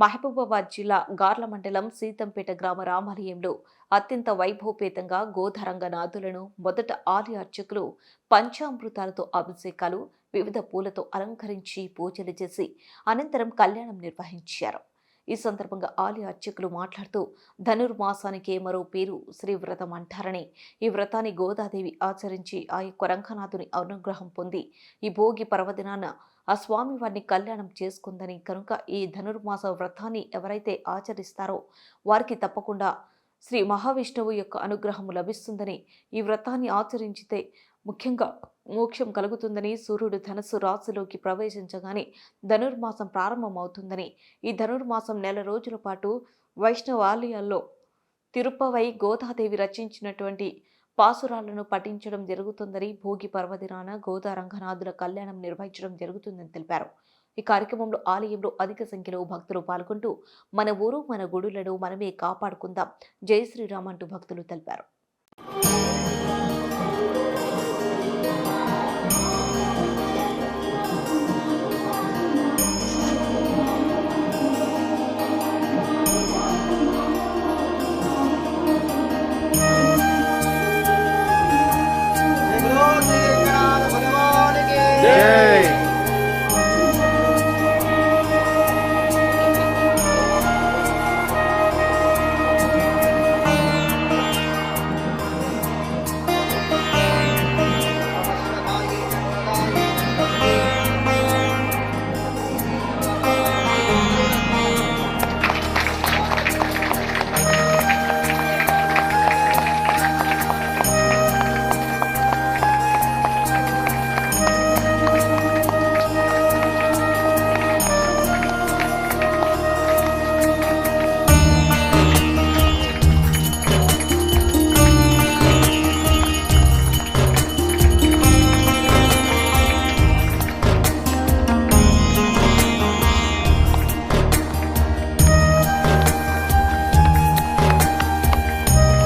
మహబూబాబాద్ జిల్లా గార్ల మండలం సీతంపేట గ్రామ రామాలయంలో అత్యంత వైభవపేతంగా గోధరంగనాథులను మొదట ఆలయ అర్చకులు పంచామృతాలతో అభిషేకాలు, వివిధ పూలతో అలంకరించి పూజలు చేసి అనంతరం కళ్యాణం నిర్వహించారు. ఈ సందర్భంగా ఆలయ అర్చకులు మాట్లాడుతూ ధనుర్మాసానికే మరో పేరు శ్రీవ్రతం అంటారని, ఈ వ్రతాన్ని గోదాదేవి ఆచరించి ఆ యొక్క రంగనాథుని అనుగ్రహం పొంది ఈ భోగి పర్వదినాన ఆ స్వామివారిని కళ్యాణం చేసుకుందని, కనుక ఈ ధనుర్మాస వ్రతాన్ని ఎవరైతే ఆచరిస్తారో వారికి తప్పకుండా శ్రీ మహావిష్ణువు యొక్క అనుగ్రహం లభిస్తుందని, ఈ వ్రతాన్ని ఆచరించితే ముఖ్యంగా మోక్షం కలుగుతుందని, సూర్యుడు ధనస్సు రాశిలోకి ప్రవేశించగానే ధనుర్మాసం ప్రారంభమవుతుందని, ఈ ధనుర్మాసం నెల రోజుల పాటు వైష్ణవ ఆలయాల్లో తిరుప్పవై గోదాదేవి రచించినటువంటి పాసురాలను పఠించడం జరుగుతుందని, భోగి పర్వదినాన గోదా రంగనాథుల కళ్యాణం నిర్వహించడం జరుగుతుందని తెలిపారు. ఈ కార్యక్రమంలో ఆలయంలో అధిక సంఖ్యలో భక్తులు పాల్గొంటూ మన ఊరు మన గుడులను మనమే కాపాడుకుందాం, జై శ్రీరామ్ అంటూ భక్తులు తెలిపారు.